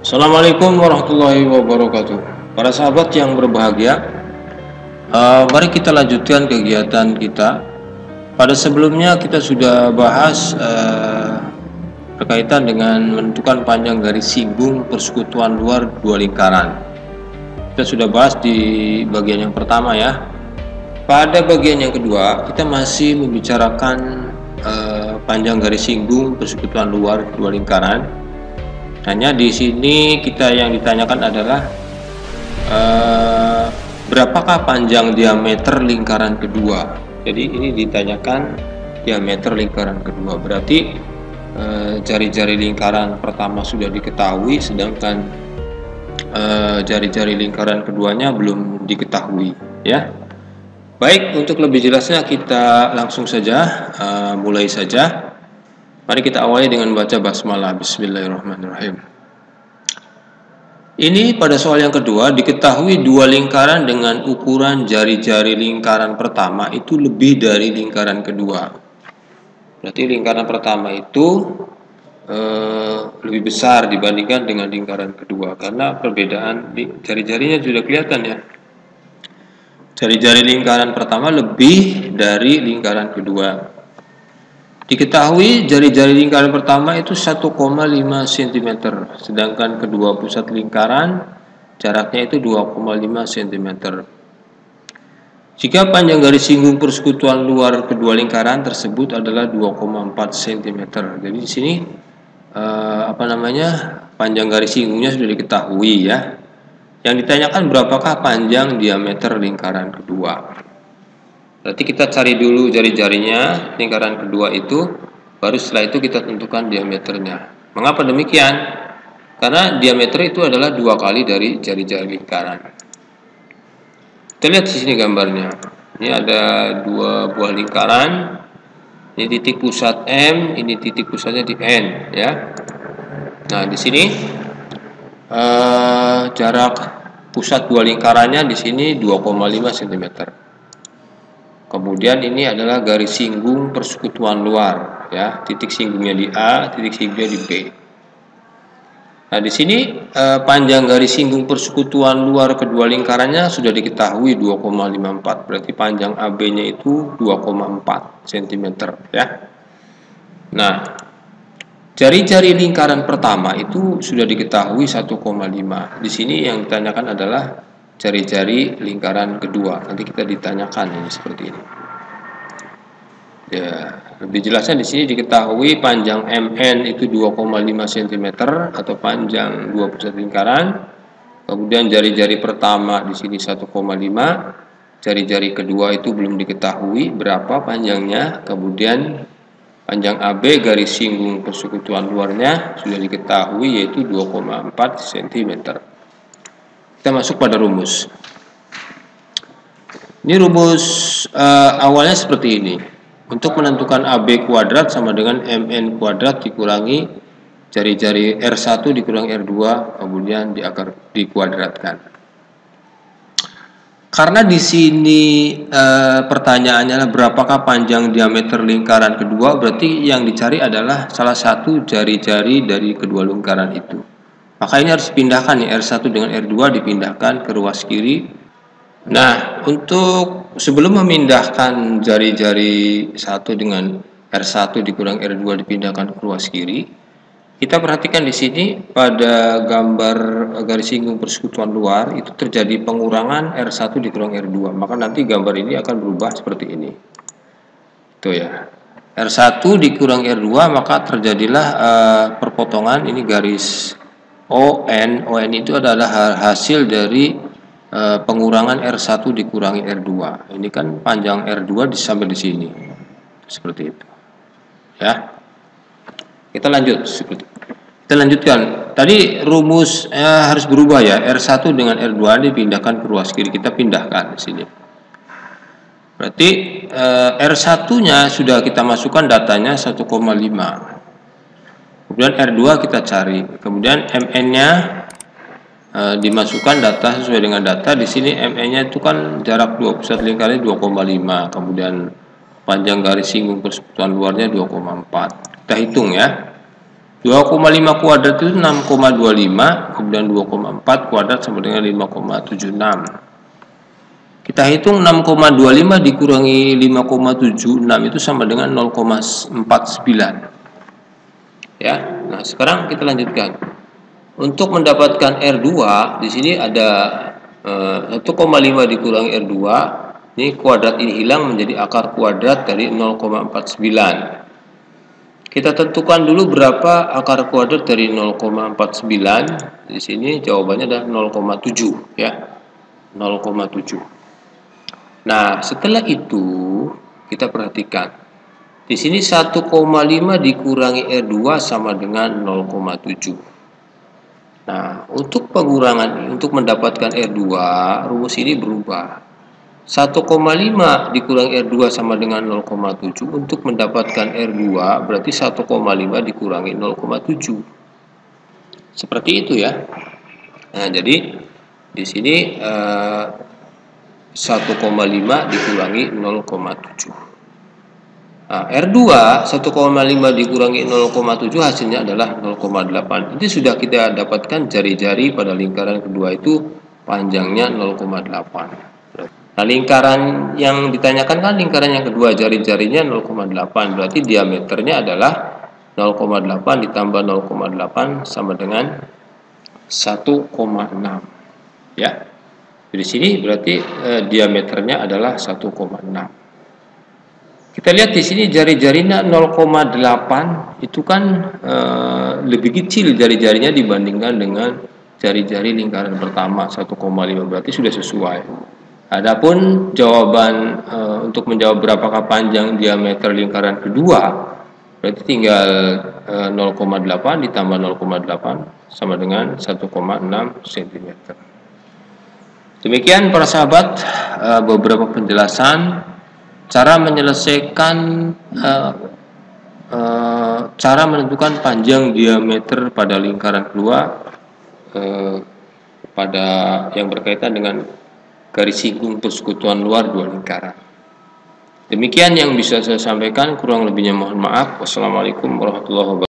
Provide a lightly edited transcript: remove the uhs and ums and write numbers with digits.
Assalamualaikum warahmatullahi wabarakatuh. Para sahabat yang berbahagia, mari kita lanjutkan kegiatan kita. Pada sebelumnya kita sudah bahas berkaitan dengan menentukan panjang garis singgung persekutuan luar dua lingkaran. Kita sudah bahas di bagian yang pertama ya. Pada bagian yang kedua kita masih membicarakan panjang garis singgung persekutuan luar dua lingkaran. Hanya di sini kita yang ditanyakan adalah berapakah panjang diameter lingkaran kedua. Jadi ini ditanyakan diameter lingkaran kedua. Berarti jari-jari lingkaran pertama sudah diketahui, sedangkan jari-jari lingkaran keduanya belum diketahui ya. Baik, untuk lebih jelasnya kita langsung saja mulai saja. Mari kita awali dengan baca basmalah. Bismillahirrahmanirrahim. Ini pada soal yang kedua, diketahui dua lingkaran dengan ukuran jari-jari lingkaran pertama itu lebih dari lingkaran kedua. Berarti lingkaran pertama itu lebih besar dibandingkan dengan lingkaran kedua, karena perbedaan jari-jarinya sudah kelihatan ya. Jari-jari lingkaran pertama lebih dari lingkaran kedua. Diketahui jari-jari lingkaran pertama itu 1,5 cm, sedangkan kedua pusat lingkaran jaraknya itu 2,5 cm. Jika panjang garis singgung persekutuan luar kedua lingkaran tersebut adalah 2,4 cm. Jadi di sini panjang garis singgungnya sudah diketahui ya. Yang ditanyakan berapakah panjang diameter lingkaran kedua. Berarti kita cari dulu jari-jarinya lingkaran kedua itu, baru setelah itu kita tentukan diameternya. Mengapa demikian? Karena diameter itu adalah 2 kali dari jari-jari lingkaran. Kita lihat di sini gambarnya. Ini ada 2 buah lingkaran. Ini titik pusat M, ini titik pusatnya di N ya. Nah, di sini jarak pusat dua lingkarannya di sini 2,5 cm. Kemudian ini adalah garis singgung persekutuan luar ya, titik singgungnya di A, titik singgungnya di B. Nah, di sini panjang garis singgung persekutuan luar kedua lingkarannya sudah diketahui 2,54. Berarti panjang AB-nya itu 2,4 cm ya. Nah, jari-jari lingkaran pertama itu sudah diketahui 1,5. Di sini yang ditanyakan adalah jari-jari lingkaran kedua. Nanti kita ditanyakan ini seperti ini. Ya, lebih jelasnya di sini diketahui panjang MN itu 2,5 cm atau panjang dua pusat lingkaran. Kemudian jari-jari pertama di sini 1,5. Jari-jari kedua itu belum diketahui berapa panjangnya. Kemudian panjang AB garis singgung persekutuan luarnya sudah diketahui yaitu 2,4 cm. Kita masuk pada rumus. Ini rumus awalnya seperti ini. Untuk menentukan AB kuadrat sama dengan MN kuadrat dikurangi jari-jari R1 dikurangi R2 kemudian dikuadratkan. Karena di sini pertanyaannya adalah berapakah panjang diameter lingkaran kedua, berarti yang dicari adalah salah satu jari-jari dari kedua lingkaran itu. Maka ini harus dipindahkan nih, R1 dengan R2 dipindahkan ke ruas kiri. Nah, untuk sebelum memindahkan jari-jari 1 dengan R1 dikurang R2 dipindahkan ke ruas kiri, kita perhatikan di sini pada gambar garis singgung persekutuan luar itu terjadi pengurangan R1 dikurang R2. Maka nanti gambar ini akan berubah seperti ini. Itu ya. R1 dikurang R2 maka terjadilah perpotongan ini garis ON itu adalah hasil dari pengurangan R1 dikurangi R2. Ini kan panjang R2 sampai di sini. Seperti itu. Ya. Kita lanjutkan. Tadi rumus harus berubah ya. R1 dengan R2 dipindahkan ke ruas kiri. Kita pindahkan di sini. Berarti R1-nya sudah kita masukkan datanya 1,5. Kemudian R2 kita cari, kemudian MN-nya dimasukkan data sesuai dengan data. Di sini MN-nya itu kan jarak dua pusat lingkarannya 2,5, kemudian panjang garis singgung persekutuan luarnya 2,4. Kita hitung ya. 2,5 kuadrat itu 6,25, kemudian 2,4 kuadrat sama dengan 5,76. Kita hitung 6,25 dikurangi 5,76 itu sama dengan 0,49. Ya. Nah, sekarang kita lanjutkan. Untuk mendapatkan R2, di sini ada 1,5 dikurangi R2. Ini kuadrat ini hilang menjadi akar kuadrat dari 0,49. Kita tentukan dulu berapa akar kuadrat dari 0,49. Di sini jawabannya adalah 0,7 ya. 0,7. Nah, setelah itu kita perhatikan. Di sini 1,5 dikurangi R2 sama dengan 0,7. Nah, untuk pengurangan untuk mendapatkan R2, rumus ini berubah. 1,5 dikurangi R2 sama dengan 0,7. Untuk mendapatkan R2 berarti 1,5 dikurangi 0,7. Seperti itu ya. Nah, jadi di sini 1,5 dikurangi 0,7. Nah, R2 1,5 dikurangi 0,7 hasilnya adalah 0,8. Ini sudah kita dapatkan jari-jari pada lingkaran kedua itu panjangnya 0,8. Nah, lingkaran yang ditanyakan kan lingkaran yang kedua, jari-jarinya 0,8. Berarti diameternya adalah 0,8 ditambah 0,8 sama dengan 1,6. Ya. Di sini berarti diameternya adalah 1,6. Kita lihat di sini jari-jarinya 0,8 itu kan lebih kecil jari-jarinya dibandingkan dengan jari-jari lingkaran pertama 1,5, berarti sudah sesuai. Adapun jawaban untuk menjawab berapakah panjang diameter lingkaran kedua, berarti tinggal 0,8 ditambah 0,8 sama dengan 1,6 cm. Demikian para sahabat beberapa penjelasan cara menyelesaikan cara menentukan panjang diameter pada lingkaran kedua pada yang berkaitan dengan garis singgung persekutuan luar dua lingkaran. Demikian yang bisa saya sampaikan, kurang lebihnya mohon maaf. Wassalamualaikum warahmatullahi wabarakatuh.